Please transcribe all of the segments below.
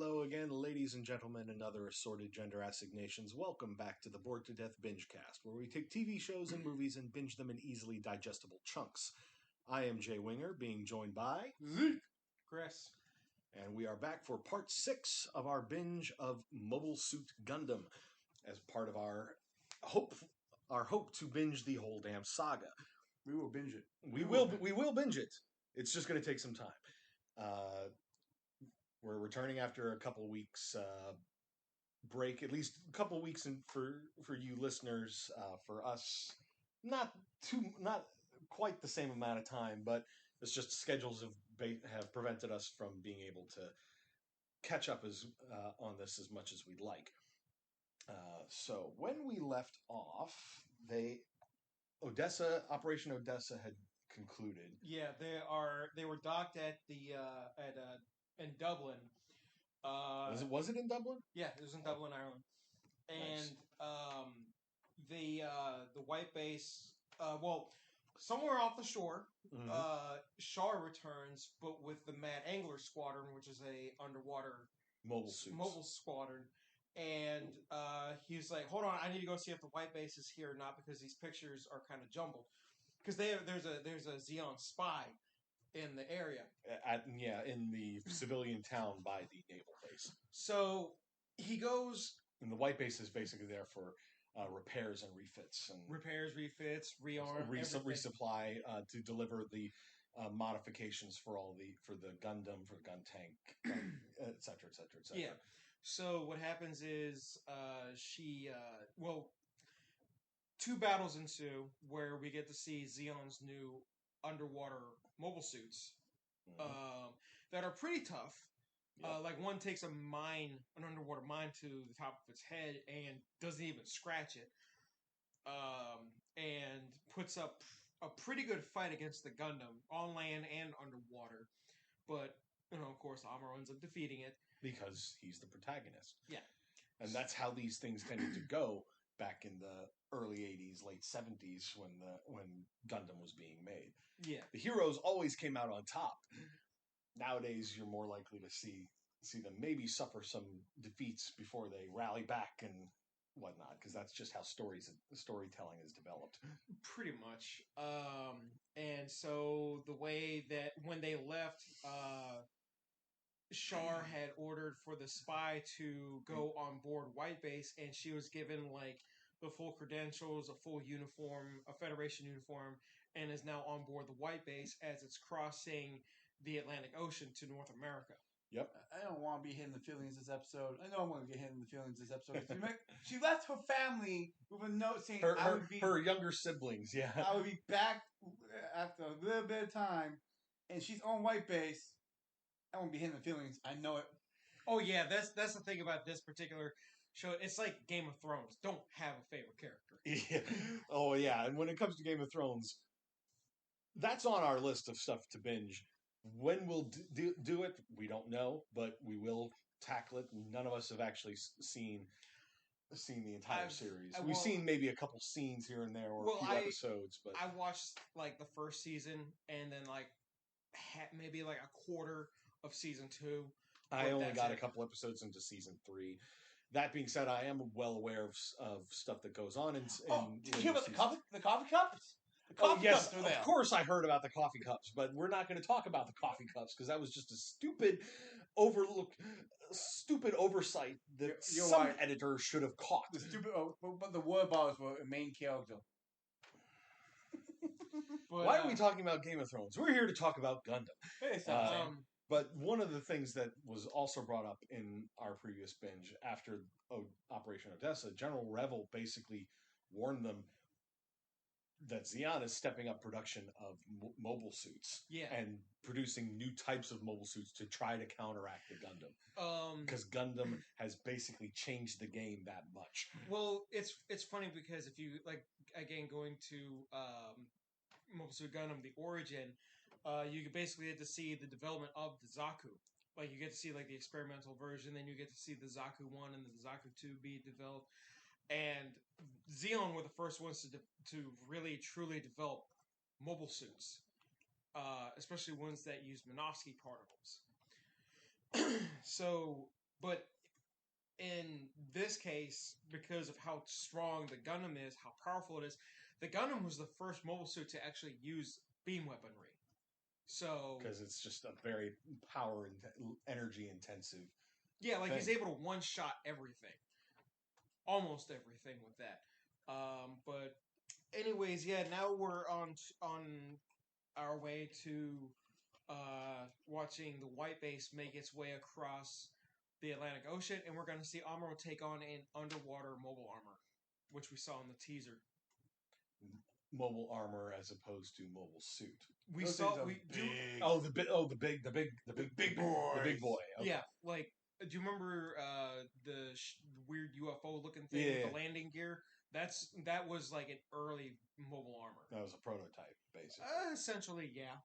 hello again, ladies and gentlemen, and other assorted gender assignations. Welcome back to the Bored to Death Bingecast, where we take TV shows and movies and binge them in easily digestible chunks. I am Jay Winger, being joined by Zeke, Chris, and we are back for part 6 of our binge of Mobile Suit Gundam, as part of our hope to binge the Whole Damn Saga. we will binge it. We will binge it. It's just going to take some time. We're returning after a couple weeks break, at least a couple weeks for you listeners. For us, not quite the same amount of time, but it's just schedules have prevented us from being able to catch up on this as much as we'd like. So when we left off, Operation Odessa had concluded. Yeah, they were docked at in Dublin. Was it in Dublin? Yeah, it was in Dublin, Ireland. And the white base, somewhere off the shore, Char returns, but with the Mad Angler Squadron, which is a underwater mobile squadron. And he's like, hold on, I need to go see if the white base is here or not, because these pictures are kind of jumbled. Because there's a Zeon spy in the area. In the civilian town by the naval base. So he goes... And the white base is basically there for repairs and refits. Rearm, resupply, to deliver the modifications for the Gundam, for the gun tank, et cetera, et cetera, et cetera. Yeah. So what happens is two battles ensue where we get to see Zeon's new underwater mobile suits that are pretty tough. Yep. Like one takes an underwater mine to the top of its head and doesn't even scratch it, and puts up a pretty good fight against the Gundam on land and underwater. But of course, Amuro ends up defeating it because he's the protagonist. Yeah, and that's how these things tended to go back in the early 80s, late 70s, when Gundam was being made. Yeah. The heroes always came out on top. Nowadays, you're more likely to see them maybe suffer some defeats before they rally back and whatnot, because that's just how storytelling is developed. Pretty much. And so the way that when they left, Char had ordered for the spy to go on board White Base, and she was given the full credentials, a full uniform, a Federation uniform, and is now on board the White Base as it's crossing the Atlantic Ocean to North America. Yep. I don't want to be hitting the feelings this episode. I know I'm going to get hit in the feelings this episode. She left her family with a note saying her younger siblings. Yeah, I would be back after a little bit of time, and she's on White Base. I won't be hitting the feelings. I know it. Oh yeah, that's the thing about this particular show. It's like Game of Thrones. Don't have a favorite character. Yeah. Oh yeah, and when it comes to Game of Thrones, that's on our list of stuff to binge. When we'll do it, we don't know, but we will tackle it. None of us have actually seen the entire series. We've seen maybe a couple scenes here and there, or a few episodes. But I watched the first season, and then maybe a quarter of season 2. I only got a couple episodes into season 3. That being said, I am well aware of stuff that goes on. Did you hear about the coffee cups? Yes, of course I heard about the coffee cups, but we're not going to talk about the coffee cups because that was just a stupid oversight that some editor should have caught. But the water bottles were a main character. Why are we talking about Game of Thrones? We're here to talk about Gundam. But one of the things that was also brought up in our previous binge after Operation Odessa, General Revel basically warned them that Zeon is stepping up production of mobile suits and producing new types of mobile suits to try to counteract the Gundam. Because Gundam has basically changed the game that much. Well, it's funny because if you, going to Mobile Suit Gundam, the origin, you basically get to see the development of the Zaku. You get to see, the experimental version, then you get to see the Zaku 1 and the Zaku 2 be developed. And Zeon were the first ones to really, truly develop mobile suits, especially ones that use Minovsky particles. So But in this case, because of how strong the Gundam is, how powerful it is, the Gundam was the first mobile suit to actually use beam weaponry. So because it's just a very energy intensive. yeah, like he's thing. able to one shot everything, almost everything with that. But anyways, yeah, now we're on our way to watching the White Base make its way across the Atlantic Ocean, and we're going to see Amuro take on an underwater mobile armor, which we saw in the teaser. Mobile armor as opposed to mobile suit. We Those saw things are we do big. The big boy. The big boy. Okay. yeah, like do you remember the weird UFO looking thing with the landing gear? That was like an early mobile armor. That was a prototype, basically. Essentially, yeah.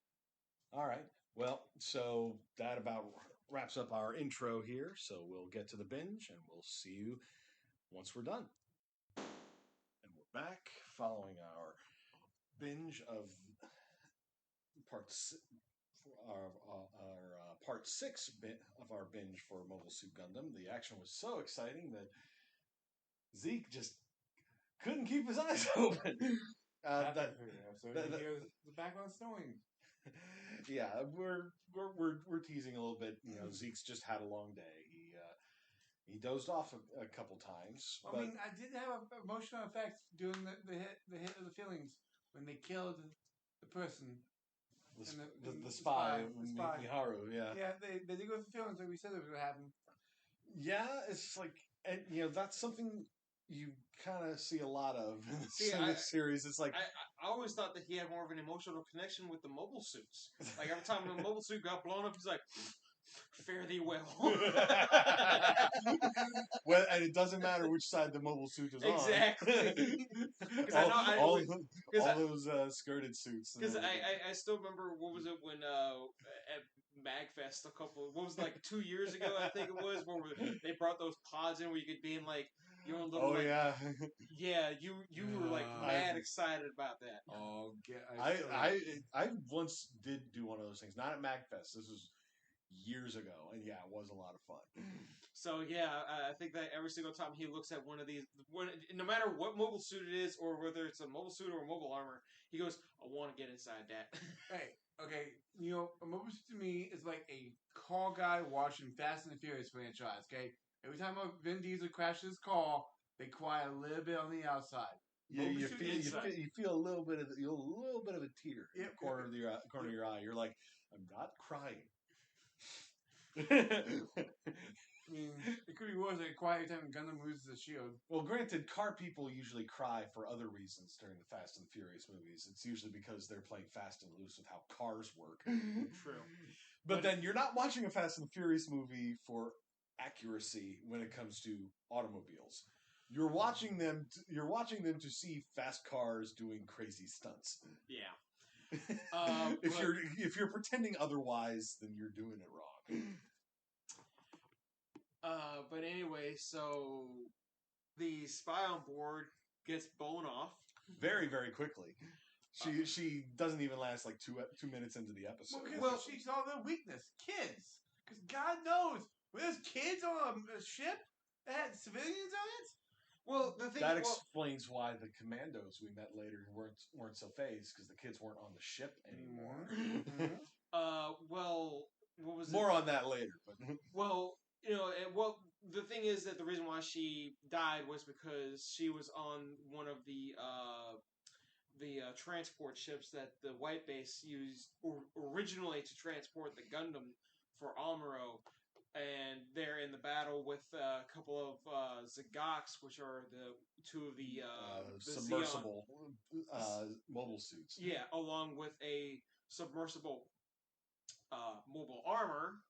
All right. Well, so that about wraps up our intro here. So we'll get to the binge, and we'll see you once we're done. And we're back following our binge of part 6 bit of our binge for Mobile Suit Gundam. The action was so exciting that Zeke just couldn't keep his eyes open. So you hear the background snowing. Yeah, we're teasing a little bit. You know, Zeke's just had a long day. He dozed off a couple times. I mean, I did have an emotional effect during the hit of the feelings when they killed the person. The spy, Miharu. Yeah, they did go with the feelings like we said it was going to happen. Yeah, it's like, and that's something you kind of see a lot of in this series. It's like I always thought that he had more of an emotional connection with the mobile suits. Like every time the mobile suit got blown up, he's like, "Fare thee well." Well, and it doesn't matter which side the mobile suit is exactly. All those skirted suits. Because I still remember, what was it when at MagFest what was it, like 2 years ago, I think it was, where they brought those pods in where you could be in like your own little. Yeah, you were like mad excited about that. Oh, I once did do one of those things, not at MagFest. This was years ago, and yeah, it was a lot of fun. So yeah, I think that every single time he looks at one of these, no matter what mobile suit it is, or whether it's a mobile suit or a mobile armor, he goes, "I want to get inside that." Hey, okay, a mobile suit to me is like a car guy watching Fast and the Furious franchise. Okay, every time Vin Diesel crashes his car, they cry a little bit on the outside. Yeah, you feel a little bit of a tear in the corner of your eye. You're like, I'm not crying. I mean, it could be worse. Like quiet every time Gundam loses a shield. Well, granted, car people usually cry for other reasons during the Fast and the Furious movies. It's usually because they're playing fast and loose with how cars work. True. But then you're not watching a Fast and the Furious movie for accuracy when it comes to automobiles. You're watching them to see fast cars doing crazy stunts. Yeah. If you're pretending otherwise, then you're doing it wrong. But anyway, so the spy on board gets blown off very, very quickly. She doesn't even last like 2 minutes into the episode. Well, she saw their weakness, kids. Because God knows, when there's kids on a ship that had civilians on it. Well, the thing that explains why the commandos we met later weren't so phased, because the kids weren't on the ship anymore. Mm-hmm. Well, what was more on that later? But well, the thing is that the reason why she died was because she was on one of the transport ships that the White Base used originally to transport the Gundam for Amuro. And they're in the battle with a couple of Zagaks, which are the two of the submersible mobile suits. Yeah, along with a submersible mobile armor.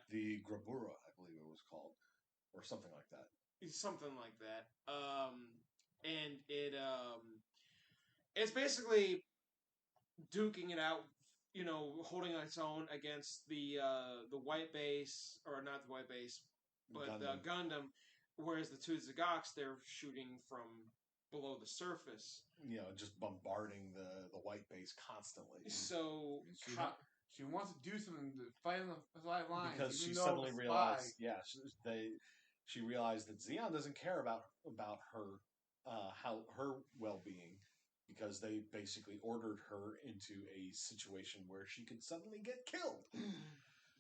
The Grabura, I believe it was called, or something like that. Something like that. And it's basically duking it out. Holding its own against the White Base, or not the White Base, but Gundam. The Gundam, whereas the two Zagaks, they're shooting from below the surface. Just bombarding the White Base constantly. So She wants to do something to fight on the side lines. Because even she though suddenly a spy- realized, she realized that Xeon doesn't care about her, how her well-being, because they basically ordered her into a situation where she could suddenly get killed.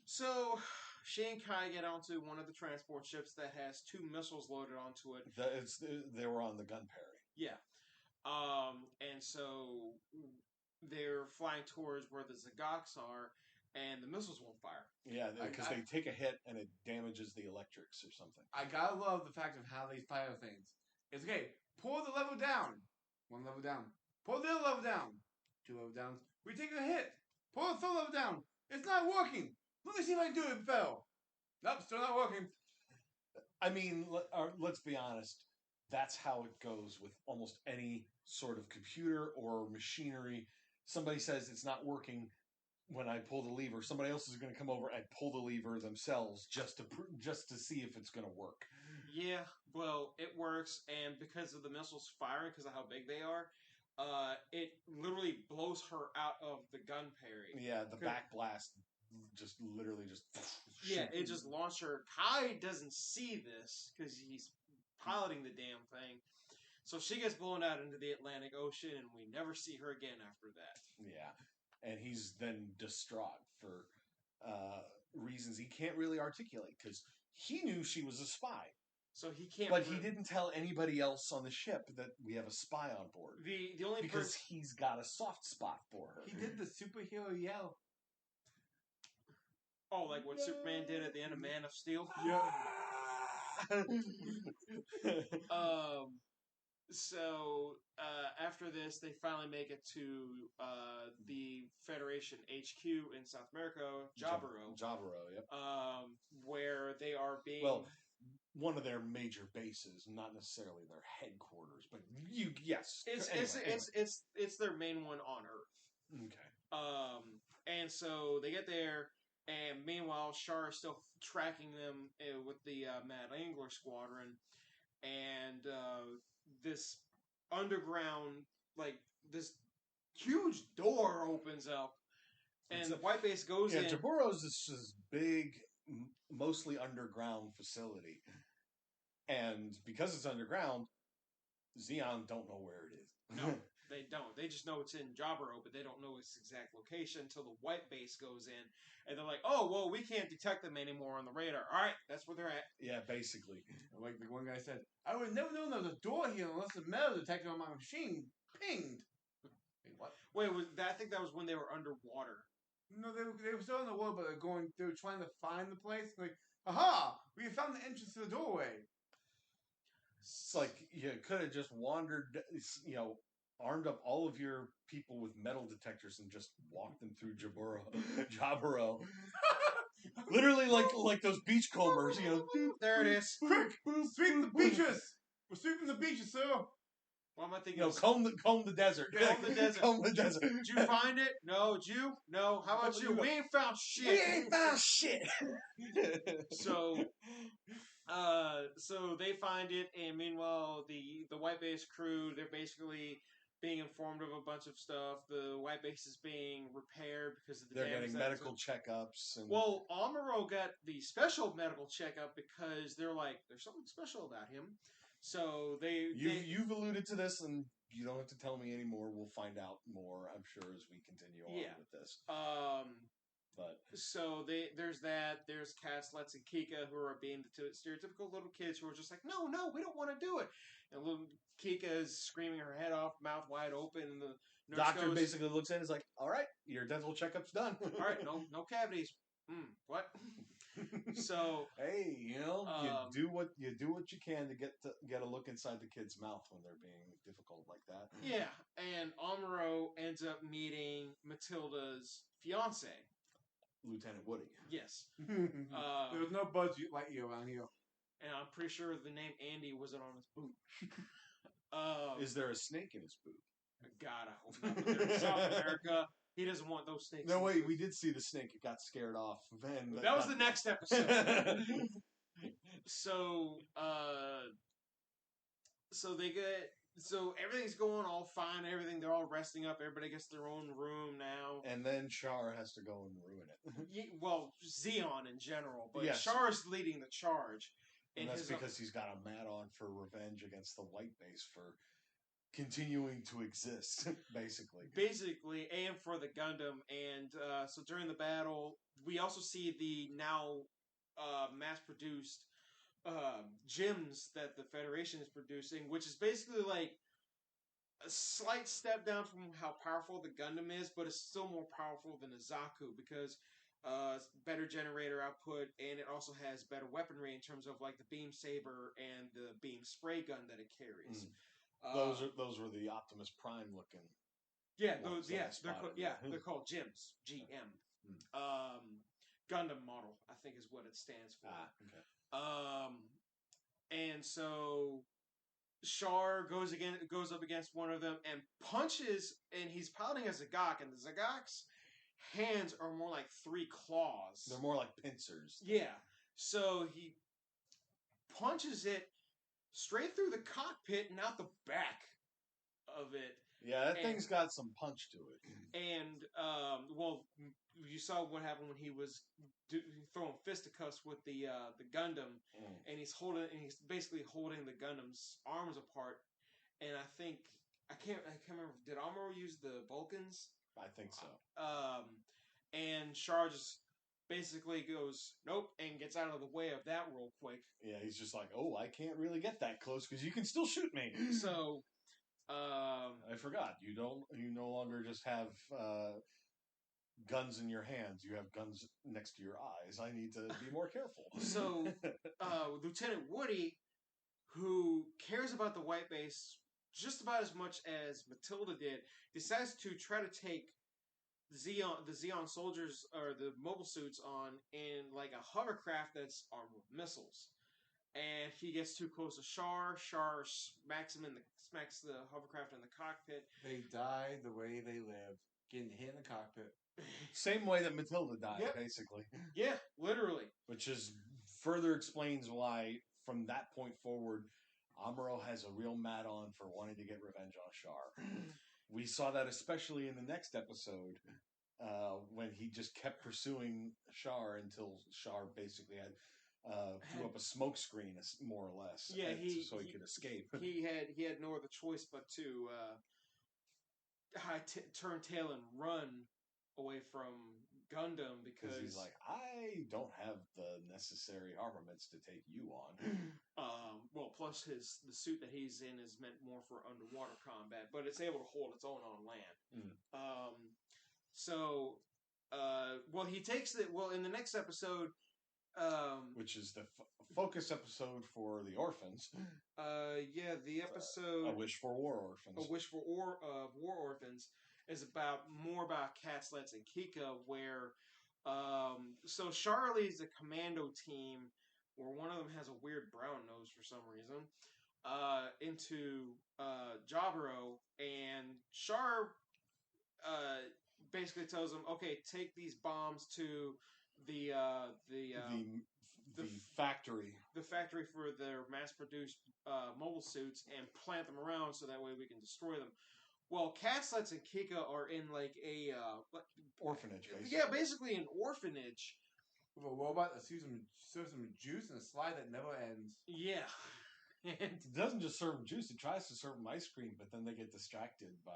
So, she and Kai get onto one of the transport ships that has 2 missiles loaded onto it. They were on the Gunperry. Yeah. And so they're flying towards where the Zagaks are, and the missiles won't fire. Yeah, because they take a hit and it damages the electrics or something. I gotta love the fact of how they fire things. It's okay. Pull the level down. 1 level down. Pull the other level down. 2 level down. We take a hit. Pull the 3rd level down. It's not working. Let me see if I can do it, Phil. Nope, still not working. I mean, let's be honest. That's how it goes with almost any sort of computer or machinery. Somebody says it's not working when I pull the lever. Somebody else is going to come over and pull the lever themselves just to see if it's going to work. Yeah, well, it works, and because of the missiles firing, because of how big they are, it literally blows her out of the Gunperry. Yeah, the back blast just literally just... Yeah, it just launched her. Kai doesn't see this because he's piloting the damn thing. So she gets blown out into the Atlantic Ocean, and we never see her again after that. Yeah, and he's then distraught for reasons he can't really articulate, because he knew she was a spy. So he can't... But he didn't tell anybody else on the ship that we have a spy on board. The only because he's got a soft spot for her. He did the superhero yell. Oh, like what Superman did at the end of Man of Steel? Yeah. So after this, they finally make it to the Federation HQ in South America, Jaburo. Jaburo, yep. Where they are being... Well, one of their major bases, not necessarily their headquarters, but yes. It's their main one on Earth. Okay. And so they get there, and meanwhile, Char is still tracking them with the Mad Angler Squadron, and this underground, like, this huge door opens up, and the White Base goes in. Yeah, Jaburo's this big, mostly underground facility. And because it's underground, Xeon don't know where it is. No, they don't. They just know it's in Jaburo, but they don't know its exact location until the White Base goes in. And they're like, oh, well, we can't detect them anymore on the radar. All right, that's where they're at. Yeah, basically. Like the one guy said, I would never known there was a door here unless the metal detector on my machine pinged. Wait, what? Wait, I think that was when they were underwater. No, they were still in the water, but they were trying to find the place. Like, aha! We found the entrance to the doorway. It's like you could have just wandered, armed up all of your people with metal detectors and just walked them through Jaburo. Literally like those beachcombers, There it is. Quick! Sweep the beaches! We're sweeping the beaches, sir! What am I thinking? Comb the desert. Comb the desert. Comb the desert. Did you find it? No. Did you? No. How about you? We ain't found shit. We ain't found shit. So they find it, and meanwhile, the White Base crew, they're basically being informed of a bunch of stuff. The White Base is being repaired because of the They're getting medical checkups. And... Well, Amuro got the special medical checkup because they're like, there's something special about him. So you've alluded to this, and you don't have to tell me anymore. We'll find out more, I'm sure, as we continue on with this. But so there's that. There's Caslets and Kika who are being the stereotypical little kids who are just like, no, we don't want to do it. And little Kika is screaming her head off, mouth wide open. And the nurse doctor basically looks in and is like, all right, your dental checkup's done. All right, no cavities. What? So hey, you do what you can to get a look inside the kid's mouth when they're being difficult like that. Yeah, and Amuro ends up meeting Matilda's fiance, Lieutenant Woody. Yes. There was no Buzz Lightyear around here. And I'm pretty sure the name Andy wasn't on his boot. Is there a snake in his boot? God, I hope not. But they're in South America. He doesn't want those snakes. No, wait, we did see the snake. It got scared off. That was the next episode. So they get so everything's going all fine. Everything, they're all resting up. Everybody gets their own room now. And then Char has to go and ruin it. Well, Zeon in general, but Yes. Char's leading the charge. And that's because he's got a mad-on for revenge against the White Base for continuing to exist, basically. Basically, and for the Gundam. And so during the battle, we also see the now mass-produced gems that the Federation is producing, which is basically like a slight step down from how powerful the Gundam is, but it's still more powerful than the Zaku because better generator output, and it also has better weaponry in terms of like the beam saber and the beam spray gun that it carries. Those were the Optimus Prime looking. Yeah, those they're called GEMs. GM. Gundam model, I think, is what it stands for. Okay. And so Char goes up against one of them and punches, and he's piloting a Zagak, and the Zagak's hands are more like 3 claws. They're more like pincers. Yeah. So he punches it straight through the cockpit and out the back of it. Yeah, that thing's got some punch to it. And, well, you saw what happened when he was throwing fisticuffs with the Gundam, and he's basically holding the Gundam's arms apart. And I can't remember. Did Amuro use the Vulcans? I think so. And Char just basically goes nope and gets out of the way of that real quick. Yeah, he's just like, oh, I can't really get that close because you can still shoot me. So. I forgot. You no longer just have guns in your hands. You have guns next to your eyes. I need to be more careful. So, Lieutenant Woody, who cares about the White Base just about as much as Matilda did, decides to try to take the Zeon soldiers or the mobile suits on in like a hovercraft that's armed with missiles. And he gets too close to Char. Char smacks the hovercraft in the cockpit. They die the way they live, getting hit in the cockpit. Same way that Matilda died, basically. Yeah, literally. Which further explains why, from that point forward, Amuro has a real mad-on for wanting to get revenge on Char. We saw that especially in the next episode, when he just kept pursuing Char until Char basically threw up a smoke screen, more or less, so he could escape. He had no other choice but to turn tail and run away from Gundam because he's like, I don't have the necessary armaments to take you on. Well, plus the suit that he's in is meant more for underwater combat, but it's able to hold its own on land. He takes it. Well, in the next episode. Which is the focus episode for the orphans. The episode A Wish for War Orphans. A Wish for War Orphans is more about Catslets and Kika, where so Char leads a commando team where one of them has a weird brown nose for some reason into Jaburo, and Char basically tells them, okay, take these bombs to the factory. The factory for their mass-produced mobile suits and plant them around so that way we can destroy them. Well, Catslets and Kika are in like a orphanage, basically. Yeah, basically an orphanage. With a robot that serves them juice and a slide that never ends. Yeah. And it doesn't just serve them juice, it tries to serve them ice cream, but then they get distracted by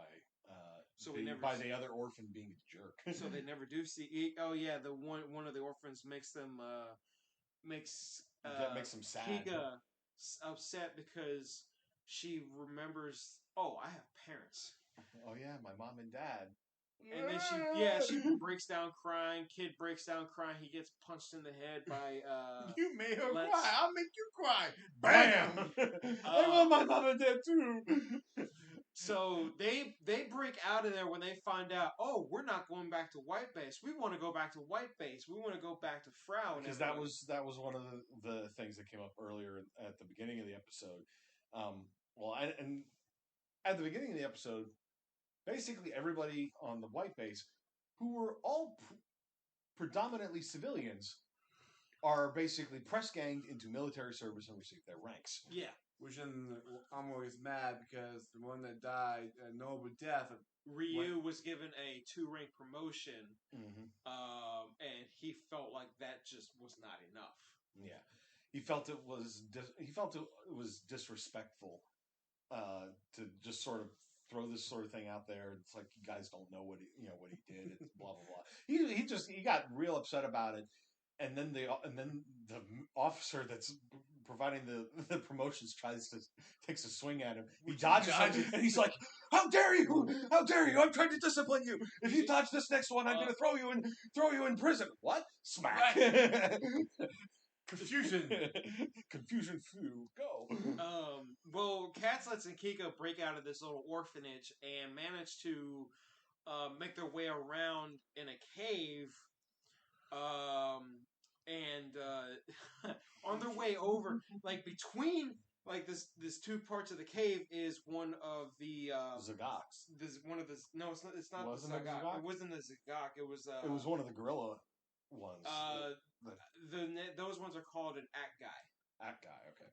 the other orphan being a jerk. So they never do see. Oh yeah, the one of the orphans makes them makes them sad. Kika upset because she remembers. Oh, I have parents. Oh yeah, my mom and dad. And then she breaks down crying. Kid breaks down crying. He gets punched in the head by. You made her cry. I'll make you cry. Bam! I want my mom and dad too. So they break out of there when they find out. Oh, we're not going back to White Base. We want to go back to White Base. We want to go back to Frau. Because that was one of the things that came up earlier at the beginning of the episode. And at the beginning of the episode. Basically, everybody on the White Base, who were all predominantly civilians, are basically press ganged into military service and receive their ranks. Yeah. which then I'm always mad because the one that died a noble death. Ryu was given a 2-rank promotion, Mm-hmm. and he felt like that just was not enough. Yeah, he felt it was disrespectful to just sort of throw this sort of thing out there. It's like you guys don't know what he did. It's blah blah blah. He got real upset about it, and then the officer that's providing the promotions takes a swing at him. He dodges him, and he's like, "How dare you! How dare you! I'm trying to discipline you. If you dodge this next one, I'm going to throw you in prison." What? Smack. Confusion. Confusion flew. Go. Well, Catslets and Kika break out of this little orphanage and manage to make their way around in a cave. And on their way over, like between like this two parts of the cave is one of the Zagaks. This one of the no, it's not. It's not Wasn't the it Zagak. Zagak? It wasn't the Zagak. It was. It was one of the gorilla ones. Those ones are called an act guy. That guy, okay.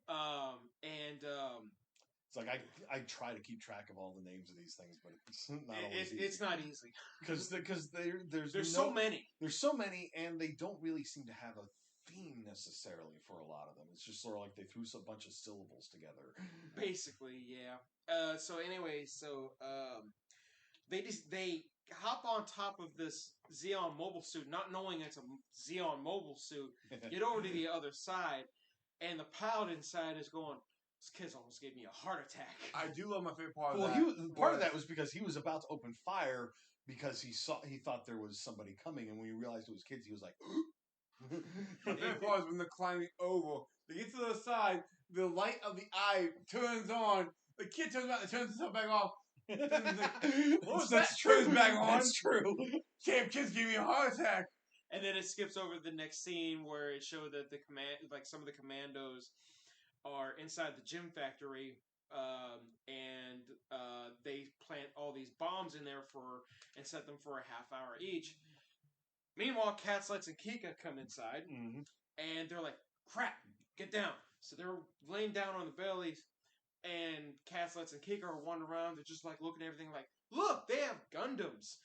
It's like I try to keep track of all the names of these things, but it's not always easy. It's not easy because there's so many. There's so many, and they don't really seem to have a theme necessarily for a lot of them. It's just sort of like they threw a bunch of syllables together. Basically, yeah. They hop on top of this Xeon mobile suit, not knowing it's a Xeon mobile suit. Get over to the other side, and the pilot inside is going, "This kid's almost gave me a heart attack." I do love my favorite part of Well, that. part of that was because he was about to open fire because he thought there was somebody coming, and when he realized it was kids, he was like, My favorite part is when they're climbing over. They get to the other side, the light of the eye turns on. The kid turns around and turns himself back off. That's true. Turns back on. That's true. Damn, kids gave me a heart attack. And then it skips over to the next scene where it showed that some of the commandos are inside the gym factory, and they plant all these bombs in there and set them for a half hour each. Meanwhile, Catslets and Kika come inside, and they're like, "Crap, get down!" So they're laying down on the bellies, and Catslets and Kika are wandering around. They're just like looking at everything like, "Look, they have Gundams,"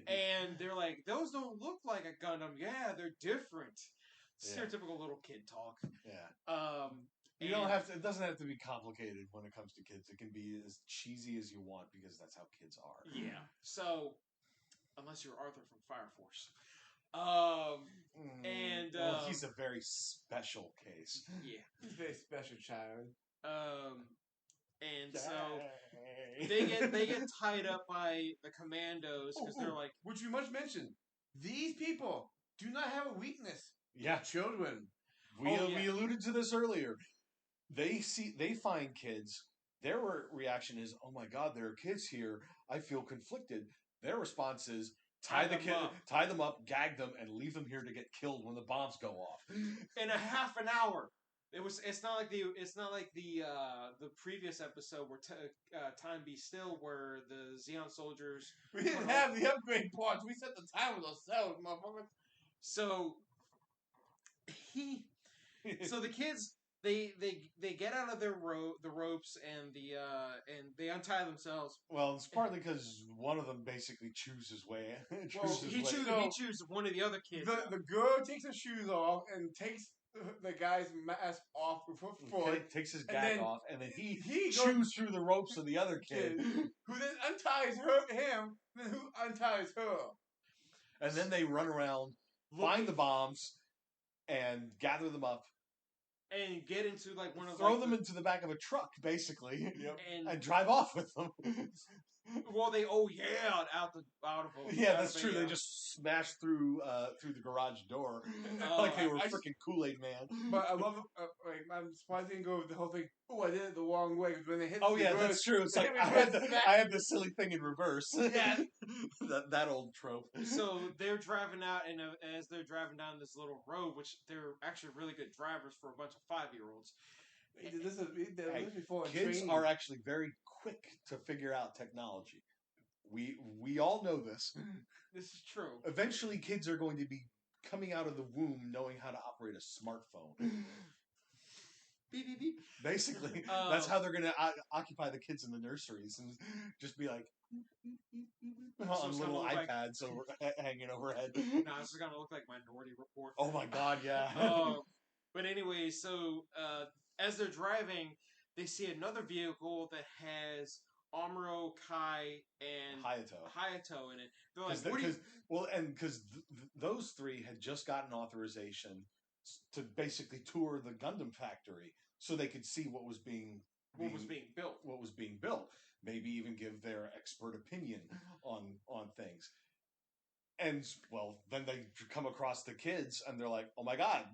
and they're like, "Those don't look like a Gundam. Yeah, they're different." Stereotypical little kid talk. Yeah. You don't have to. It doesn't have to be complicated when it comes to kids. It can be as cheesy as you want because that's how kids are. Yeah. So, unless you're Arthur from Fire Force. He's a very special case. Yeah. He's a very special child. And so they get tied up by the commandos because they're like, which we must mention, these people do not have a weakness. Yeah, children. We alluded to this earlier. They find kids. Their reaction is, "Oh my God, there are kids here. I feel conflicted." Their response is, tie them up, gag them, and leave them here to get killed when the bombs go off. In a half an hour. It's not like the previous episode where Time Be Still, where the Xeon soldiers. We didn't have the upgrade parts. We set the timers ourselves, motherfucker. So the kids they get out of the ropes and they untie themselves. Well, it's partly because one of them basically chooses way. He chooses one of the other kids. The girl takes her shoes off and takes the guy's mask off with her foot. Takes his gag off, and then he chews goes through the ropes of the other kid. Who then unties him, then who unties her. And then they run around, find the bombs, and gather them up. And get into like one of throw them into the back of a truck, basically, and drive off with them. Well, they out of them. Yeah, that's true. They just smashed through the garage door like they were freaking Kool-Aid Man. But I love it. I'm surprised they didn't go with the whole thing. Oh, I did it the wrong way when they hit. Oh yeah, that's true. It's like I had the silly thing in reverse. Yeah, that old trope. So they're driving out, and as they're driving down this little road, which they're actually really good drivers for a bunch of 5-year-olds. Kids are actually very quick to figure out technology. We all know this. This is true. Eventually, kids are going to be coming out of the womb knowing how to operate a smartphone. beep beep beep. Basically, that's how they're going to occupy the kids in the nurseries and just be like on little iPads hanging overhead. No, this is gonna look like Minority Report. Oh my god, yeah. But anyway, so as they're driving, they see another vehicle that has Amuro, Kai, and Hayato in it. They're like, because those three had just gotten authorization to basically tour the Gundam factory so they could see what was being built. Maybe even give their expert opinion on things. And well, then they come across the kids, and they're like, "Oh my god,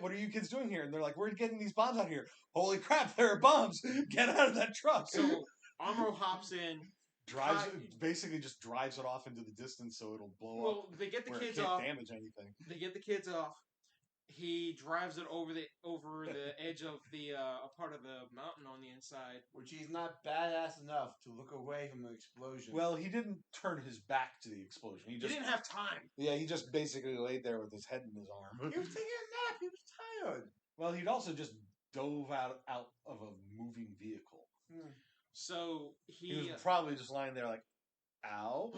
what are you kids doing here?" And they're like, "We're getting these bombs out here. Holy crap, there are bombs! Get out of that truck!" So Amuro hops in, basically just drives it off into the distance so it'll blow up. Well, they get the kids it can't off. Damage anything. They get the kids off. He drives it over the edge of the a part of the mountain on the inside, which he's not badass enough to look away from the explosion. Well, he didn't turn his back to the explosion. He didn't have time. Yeah, he just basically laid there with his head in his arm. He was taking a nap. He was tired. Well, he'd also just dove out of a moving vehicle. So he was probably just lying there like, ow.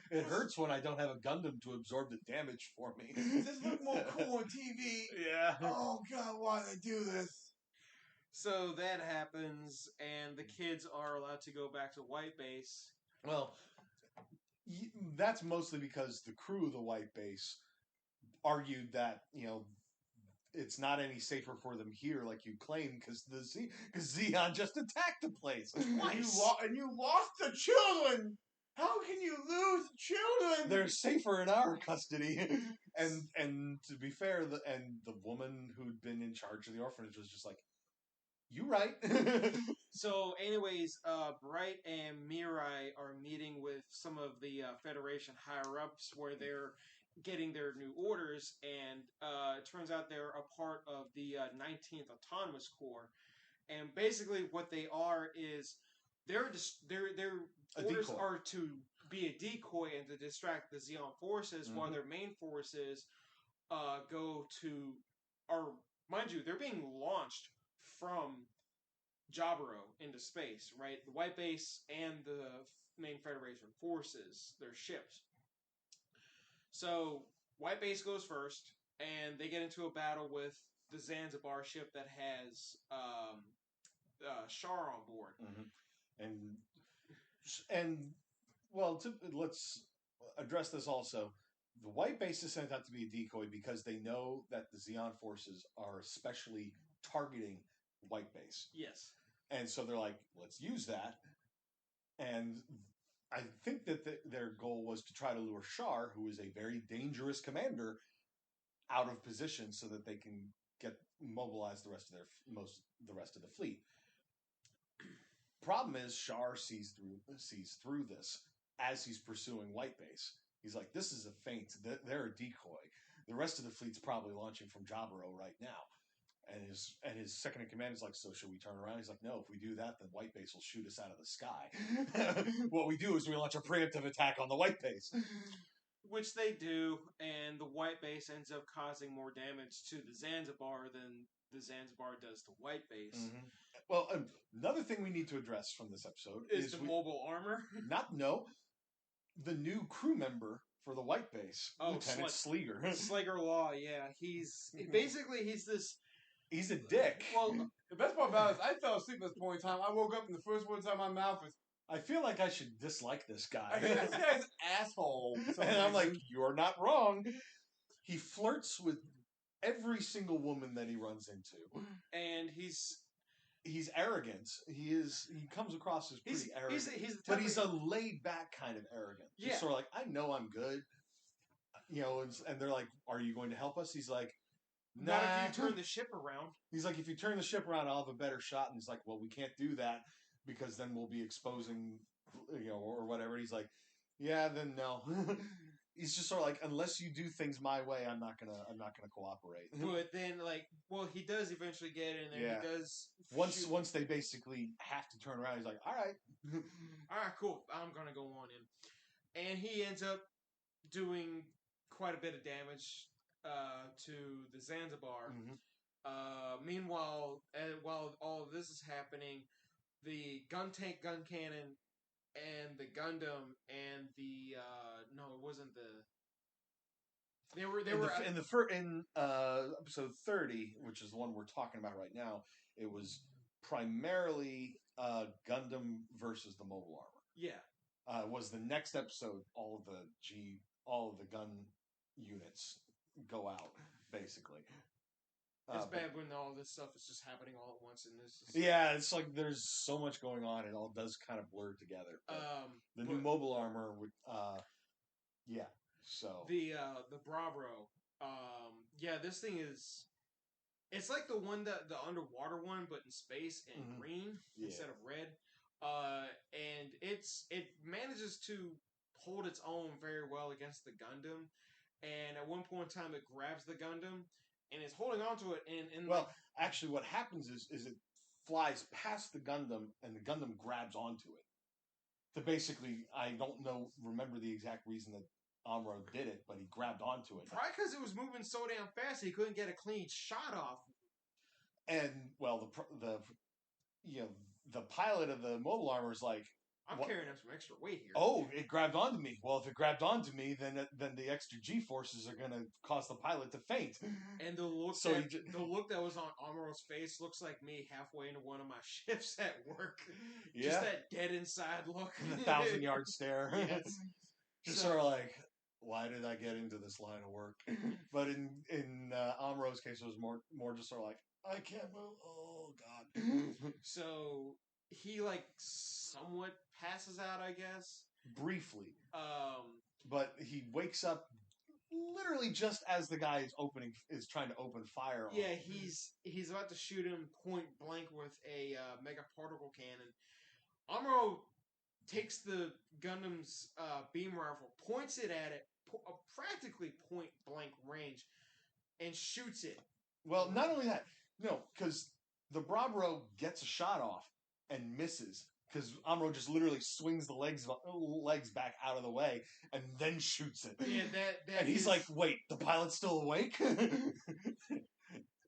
It hurts when I don't have a Gundam to absorb the damage for me. This look more cool on TV. Yeah. Oh, God, why did I do this? So that happens, and the kids are allowed to go back to White Base. Well, that's mostly because the crew of the White Base argued that, it's not any safer for them here, like you claim, because Zeon just attacked the place twice. And you lost the children! How can you lose children? They're safer in our custody. And to be fair, the woman who'd been in charge of the orphanage was just like, you right. So anyways, Bright and Mirai are meeting with some of the Federation higher-ups where they're getting their new orders, and it turns out they're a part of the 19th Autonomous Corps. And basically what they are is their orders are to be a decoy and to distract the Zeon forces, while their main forces go to, mind you, they're being launched from Jaburo into space, right? The White Base and the main Federation forces, their ships. So White Base goes first, and they get into a battle with the Zanzibar ship that has Char on board. And well, let's address this also. The White Base is sent out to be a decoy because they know that the Zeon forces are especially targeting White Base. Yes. And so they're like, let's use that. And I think that their goal was to try to lure Char, who is a very dangerous commander, out of position so that they can mobilize the rest of the fleet. Problem is, Char sees through this as he's pursuing White Base. He's like, this is a feint. They're a decoy. The rest of the fleet's probably launching from Jaburo right now. And his second in command is like, so should we turn around? He's like, no, if we do that, then White Base will shoot us out of the sky. What we do is we launch a preemptive attack on the White Base. Which they do, and the White Base ends up causing more damage to the Zanzibar than the Zanzibar does to White Base. Mm-hmm. Well, another thing we need to address from this episode is the mobile armor. The new crew member for the White Base, Lieutenant Sleggar. Sleggar Law, yeah. He's He's a dick. Well, the best part about it is I fell asleep at this point in time. I woke up and the first words out of my mouth was, I feel like I should dislike this guy. I think this guy's an asshole. And I'm like, you're not wrong. He flirts with every single woman that he runs into. And he's arrogant. He comes across as pretty arrogant. But he's a laid back kind of arrogant. Yeah. Just sort of like, I know I'm good. And they're like, are you going to help us? He's like, nah. Not if you turn the ship around. He's like, if you turn the ship around, I'll have a better shot. And he's like, well, we can't do that because then we'll be exposing, or whatever. And he's like, yeah, then no. He's just sort of like, unless you do things my way, I'm not gonna cooperate. But then, he does eventually get in there. Yeah. He does. Once they basically have to turn around, he's like, all right, cool. I'm gonna go on in, and he ends up doing quite a bit of damage to the Zanzibar. Mm-hmm. Meanwhile, while all of this is happening, the gun tank, gun cannon, and the Gundam and the no, it wasn't the. They were in episode 30, which is the one we're talking about right now. It was primarily Gundam versus the mobile armor. Yeah. Was the next episode all of the gun units go out basically. It's bad when all this stuff is just happening all at once, and this is yeah, it's like there's so much going on, it all does kind of blur together. The new mobile armor would, yeah. So the Bravo, this thing is, it's like the underwater one, but in space and green instead of red. And it manages to hold its own very well against the Gundam. And at one point in time, it grabs the Gundam and is holding onto it. And actually, what happens is it flies past the Gundam, and the Gundam grabs onto it. To basically, I don't remember the exact reason that Amuro did it, but he grabbed onto it. Probably because it was moving so damn fast, he couldn't get a clean shot off. And the pilot of the mobile armor is like, I'm carrying up some extra weight here. Oh, it grabbed onto me. Well, if it grabbed onto me, then the extra G forces are going to cause the pilot to faint. And the look that was on Amuro's face looks like me halfway into one of my shifts at work. Yeah. Just that dead inside look. The 1,000-yard stare. Yes. Just sort of like, why did I get into this line of work? But in Amuro's case, it was more just sort of like, I can't move. Oh, God. So he somewhat passes out, I guess. Briefly. But he wakes up literally just as the guy is trying to open fire on him. He's about to shoot him point blank with a mega particle cannon. Amuro takes the Gundam's beam rifle, points it at it, practically point blank range, and shoots it. Well, not only that, no, because the Bravo gets a shot off and misses, because Amuro just literally swings the legs back out of the way and then shoots it. Yeah, and he's like, "Wait, the pilot's still awake?"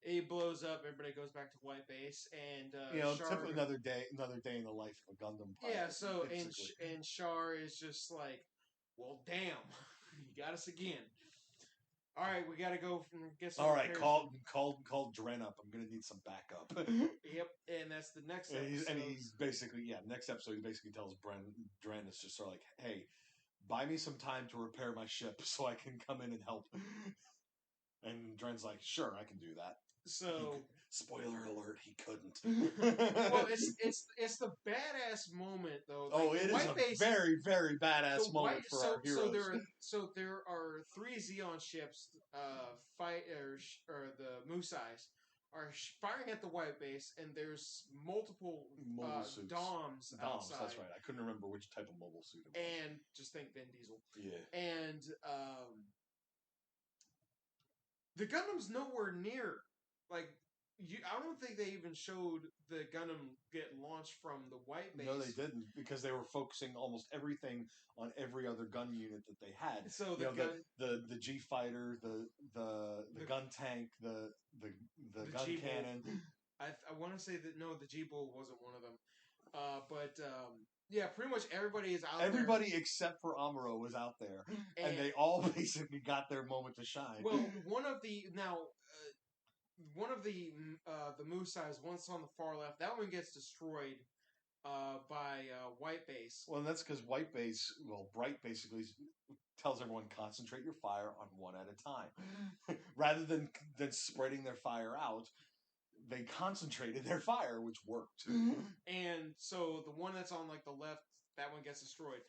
He blows up. Everybody goes back to White Base, and Char, another day in the life of a Gundam pilot. Yeah, so and Char is just like, "Well, damn, you got us again." All right, we got to go get some. All right, call Dren up. I'm gonna need some backup. Yep, and that's the next episode. And he's basically next episode he basically tells Dren is just sort of like, hey, buy me some time to repair my ship so I can come in and help. And Dren's like, sure, I can do that. So spoiler alert, he couldn't. Well, it's the badass moment though. It is a very, very badass moment for our heroes. So there are 3 Zeon ships, or the Musais are firing at the White Base, and there's multiple DOMs outside. That's right. I couldn't remember which type of mobile suit it was. And just think Vin Diesel. Yeah. And the Gundam's nowhere near. I don't think they even showed the Gundam get launched from the White Base. No, they didn't, because they were focusing almost everything on every other gun unit that they had. So the G fighter, the gun tank, the gun cannon. I want to say that the G Bull wasn't one of them, but pretty much everybody is out there. Everybody except for Amuro was out there, and they all basically got their moment to shine. Well, one of the Musais, one's on the far left, that one gets destroyed by White Base. Well, and that's because Bright basically tells everyone, concentrate your fire on one at a time. Rather than spreading their fire out, they concentrated their fire, which worked. And so the one that's on the left, that one gets destroyed.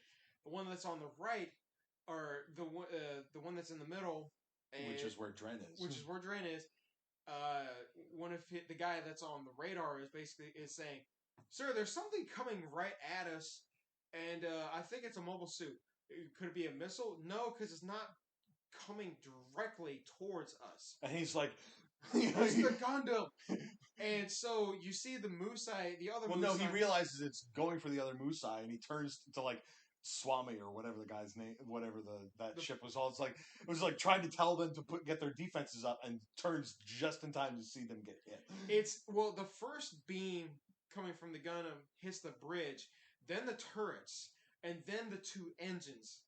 The one that's on the right, or the one that's in the middle, which is where Dren is. The guy that's on the radar is saying, "Sir, there's something coming right at us, and I think it's a mobile suit. Could it be a missile? No, because it's not coming directly towards us." And he's like, "It's the Gundam." And so you see the Musai, the other. Well, no, he realizes it's going for the other Musai, and he turns to Swami or whatever the guy's name, whatever that ship was called. It was like trying to tell them to get their defenses up, and turns just in time to see them get hit. The first beam coming from the Gundam hits the bridge, then the turrets, and then the two engines.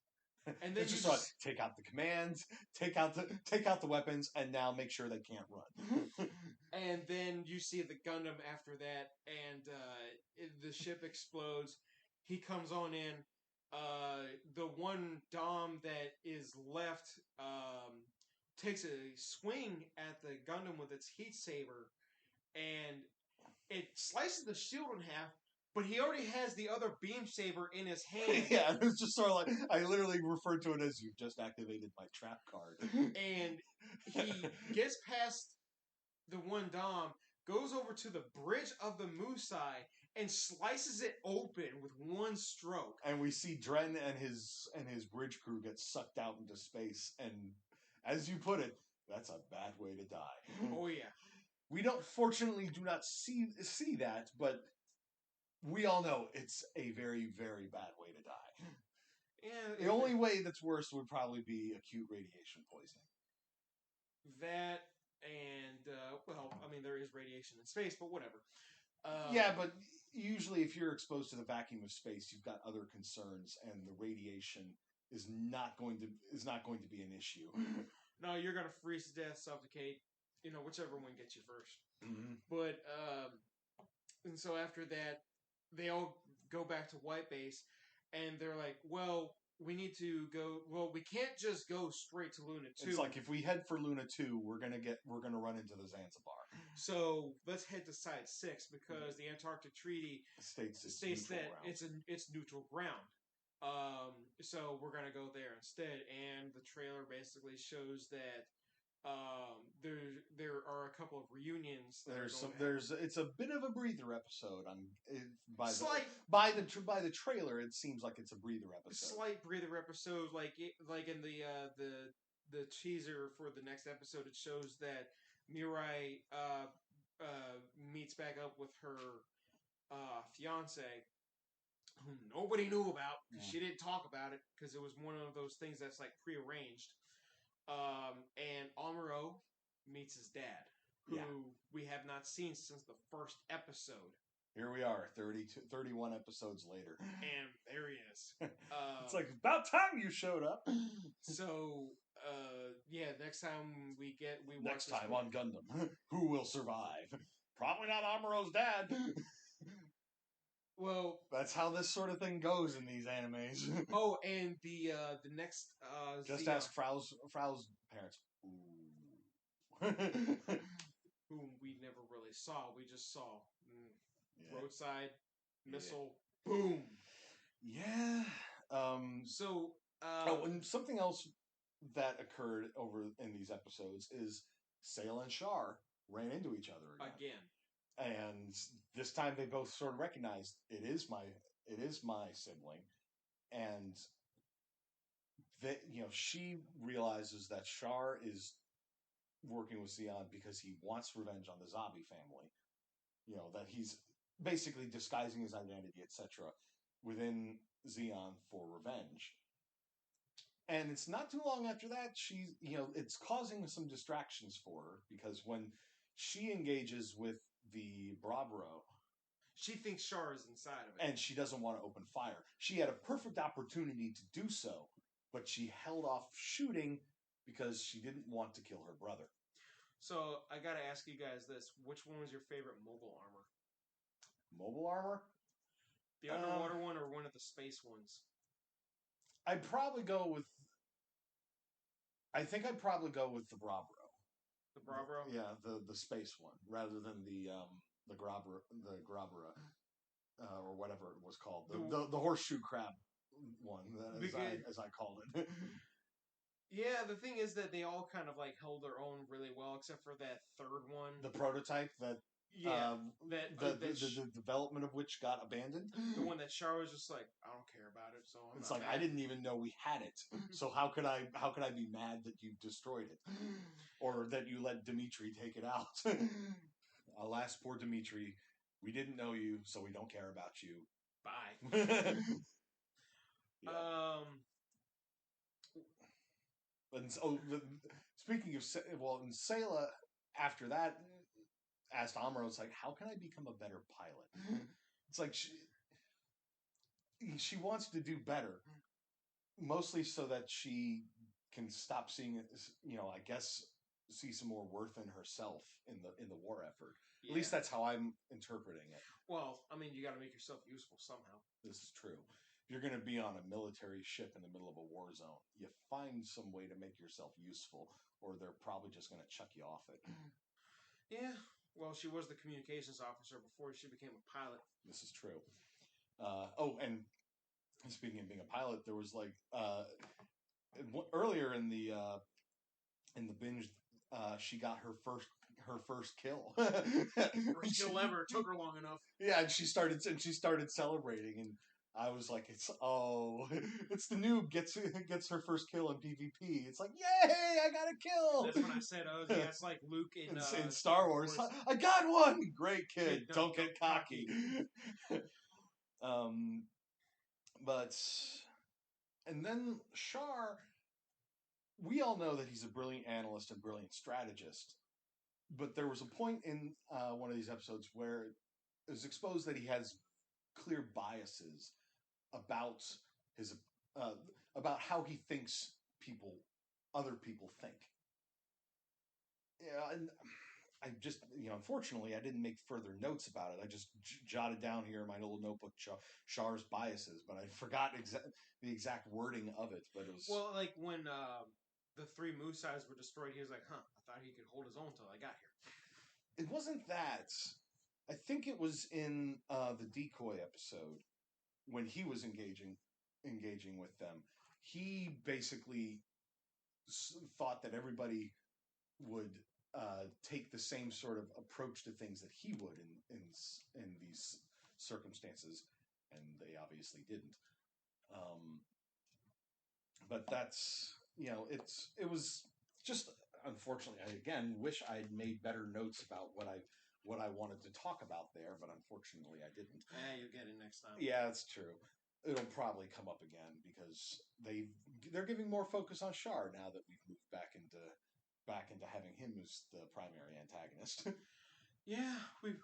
And then it's just like, take out the commands, take out the weapons, and now make sure they can't run. And then you see the Gundam after that, and the ship explodes. He comes on in. The one Dom that is left takes a swing at the Gundam with its heat saber, and it slices the shield in half. But he already has the other beam saber in his hand. Yeah, it was just sort of like, I literally referred to it as, you've just activated my trap card. And he gets past the one Dom, goes over to the bridge of the Musai, and slices it open with one stroke. And we see Dren and his bridge crew get sucked out into space. And as you put it, that's a bad way to die. Oh yeah. We fortunately do not see that, but we all know it's a very, very bad way to die. Yeah, the only way that's worse would probably be acute radiation poisoning. That and there is radiation in space, but whatever. Yeah, but usually if you're exposed to the vacuum of space, you've got other concerns, and the radiation is not going to be an issue. No, you're gonna freeze to death, suffocate, whichever one gets you first. Mm-hmm. But and so after that, they all go back to White Base, and they're like, "Well, we need to go. Well, we can't just go straight to Luna 2. It's like, if we head for Luna 2, we're gonna run into the Zanzibar. So let's head to Side 6, because the Antarctic Treaty states that it's neutral ground. So we're gonna go there instead. And the trailer basically shows that there are a couple of reunions. It's a bit of a breather episode. By the trailer, it seems like it's a breather episode. Slight breather episode, like in the teaser for the next episode, it shows that Mirai meets back up with her fiance, whom nobody knew about. She didn't talk about it because it was one of those things that's like prearranged. And Amuro meets his dad, who we have not seen since the first episode. Here we are, 31 episodes later. And there he is. It's like, about time you showed up. So, next time we watch next time on Gundam, who will survive? Probably not Amuro's dad. Well, that's how this sort of thing goes in these animes. Oh, and the next just ask Frau's parents. Whom we never really saw. We just saw roadside missile. Boom. Yeah. And something else that occurred over in these episodes is Sail and Char ran into each other again. And this time they both sort of recognized it is my sibling, and that she realizes that Char is working with Zeon because he wants revenge on the Zabi family. That he's basically disguising his identity, etc., within Zeon for revenge. And it's not too long after that it's causing some distractions for her, because when she engages with the Brabro, she thinks Char is inside of it. And she doesn't want to open fire. She had a perfect opportunity to do so, but she held off shooting because she didn't want to kill her brother. So, I gotta ask you guys this. Which one was your favorite mobile armor? Mobile armor? The underwater one or one of the space ones? I think I'd probably go with the Brabro. The Brabro? Yeah, the space one, rather than the Grabra, or whatever it was called, the horseshoe crab one, as I called it. Yeah, the thing is that they all kind of like held their own really well, except for that third one, the prototype that. Yeah, the development of which got abandoned. The one that Char was just like, I don't care about it, so it's like, I didn't even know we had it. So how could I be mad that you destroyed it, or that you let Dimitri take it out? Alas, poor Dimitri, we didn't know you, so we don't care about you. Bye. Yeah. And so, speaking of, and Sayla, after that, asked Amuro, it's like, how can I become a better pilot? It's like she wants to do better, mostly so that she can stop seeing it, I guess, see some more worth in herself in the war effort. Yeah. At least that's how I'm interpreting it. Well, I mean, you got to make yourself useful somehow. This is true. If you're going to be on a military ship in the middle of a war zone, you find some way to make yourself useful, or they're probably just going to chuck you off it. Yeah. Well, she was the communications officer before she became a pilot. This is true. And speaking of being a pilot, there was earlier in the binge, she got her first kill. First kill ever. It took her long enough. Yeah, and she started celebrating, and I was like, it's the noob gets her first kill in PvP. It's like, yay, I got a kill. That's when I said, it's like Luke in Star Wars. I got one. Great kid. Don't get cocky. And then Char, we all know that he's a brilliant analyst and brilliant strategist. But there was a point in one of these episodes where it was exposed that he has clear biases about his about how he thinks other people think. Yeah, and I just, unfortunately, I didn't make further notes about it. I just jotted down here in my little notebook Char's biases, but I forgot the exact wording of it. But it was like when the 3 moose eyes were destroyed, he was like, I thought he could hold his own until I got here. It wasn't that. I think it was in the decoy episode when he was engaging with them. He basically thought that everybody would take the same sort of approach to things that he would in these circumstances, and they obviously didn't. But that's, it was just, unfortunately, I again wish I'd made better notes about what I wanted to talk about there, but unfortunately I didn't. You'll get it next time. Yeah, that's true. It'll probably come up again because they're giving more focus on Char now that we've moved back into having him as the primary antagonist. Yeah, we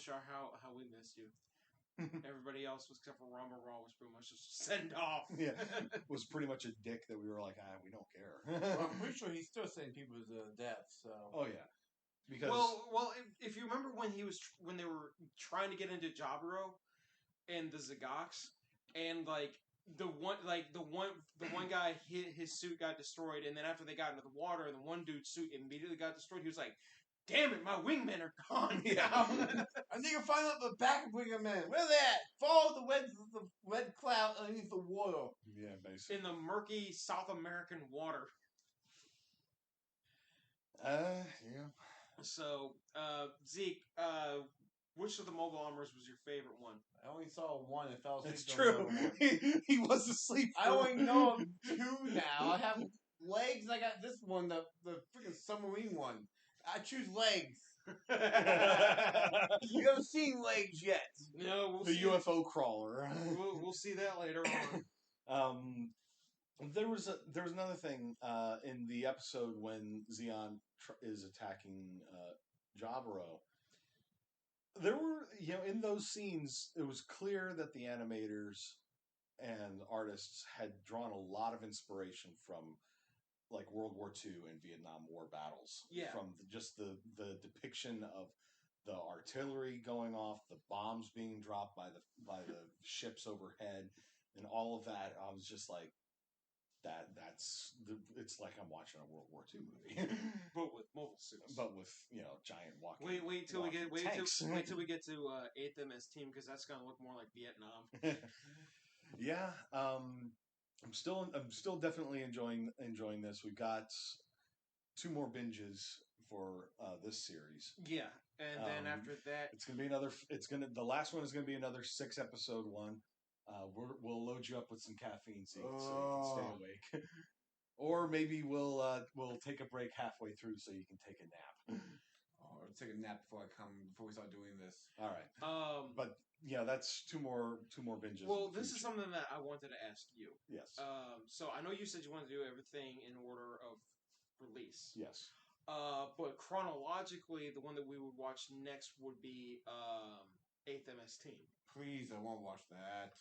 Char, how we missed you. Everybody else, except for Rama Raw, was pretty much just send off. Yeah, was pretty much a dick that we were like, we don't care. Well, I'm pretty sure he's still sending people to death. So. Oh yeah, because well, if you remember when they were trying to get into Jaburo and the Zagox, and the one guy his suit got destroyed, and then after they got into the water, the one dude's suit immediately got destroyed. He was like, damn it, my wingmen are gone now. I need to find out the back of wingmen. Where they at? Follow the red cloud underneath the water. Yeah, basically. In the murky South American water. Yeah. So, Zeke, which of the mobile armors was your favorite one? I only saw one and fell asleep. It's true. He was asleep. I only know of 2 now. I have legs. I got this one, the freaking submarine one. I choose legs. You haven't seen legs yet. No, we'll the see. UFO crawler. We'll see that later on. There was another thing in the episode when Zeon is attacking Jaburo. There were, in those scenes, it was clear that the animators and artists had drawn a lot of inspiration from like World War II and Vietnam War battles. Yeah. From just the depiction of the artillery going off, the bombs being dropped by the ships overhead, and all of that. I was just like, it's like I'm watching a World War II movie, but with mobile suits. But with giant walking. Wait till we get to Aid Them as Team, because that's gonna look more like Vietnam. Yeah. I'm still definitely enjoying this. We've got 2 more binges for this series. Yeah, and then after that, it's gonna be another. The last one is gonna be another 6-episode one. We'll load you up with some caffeine so you can stay awake, or maybe we'll take a break halfway through so you can take a nap. Or take a nap before we start doing this. All right. But Yeah, that's two more binges. well, this is something that I wanted to ask you. Yes. So I know you said you want to do everything in order of release. Yes. But chronologically, the one that we would watch next would be 8th MS Team. Please, I won't watch that.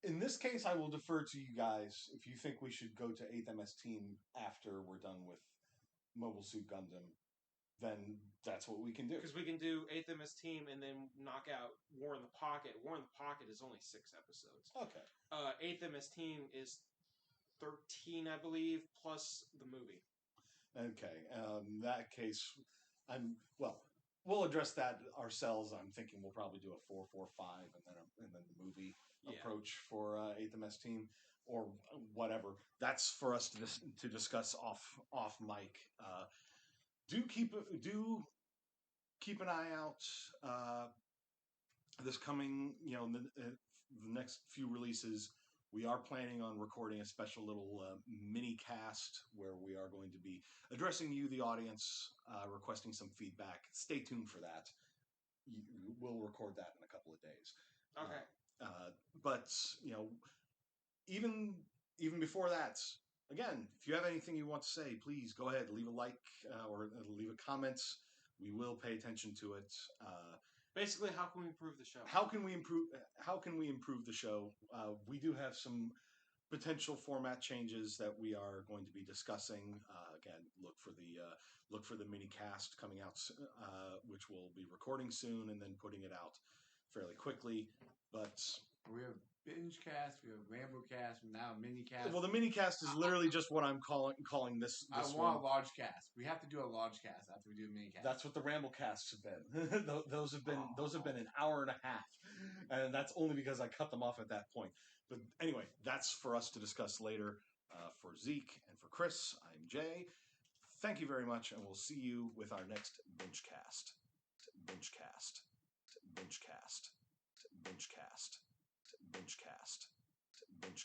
In this case, I will defer to you guys. If you think we should go to 8th MS Team after we're done with Mobile Suit Gundam, then that's what we can do. Because we can do 8th MS Team and then knock out War in the Pocket. War in the Pocket is only 6 episodes. Okay. 8th MS Team is 13, I believe, plus the movie. Okay. In that case, we'll address that ourselves. I'm thinking we'll probably do a 4-4-5 and then the movie approach for 8th MS Team or whatever. That's for us to discuss off mic. Do keep an eye out. This coming, the next few releases, we are planning on recording a special little mini cast where we are going to be addressing you, the audience, requesting some feedback. Stay tuned for that. We'll record that in a couple of days. Okay. But even before that, again, if you have anything you want to say, please go ahead, leave a like or leave a comment. We will pay attention to it. Basically, how can we improve the show? How can we improve the show? We do have some potential format changes that we are going to be discussing. Again, look for the mini cast coming out, which we'll be recording soon and then putting it out fairly quickly. But we have Bingecasts, we have Ramblecasts, and now Minicast. Well, the Minicast is literally just what I'm calling this. I want a large cast. We have to do a large cast after we do a Minicast. That's what the Ramblecasts have been. those have been an hour and a half, and that's only because I cut them off at that point. But anyway, that's for us to discuss later. For Zeke and for Chris, I'm Jay. Thank you very much, and we'll see you with our next Bingecasts. Bingecasts. Bingecasts. Bingecasts. Bingecasts.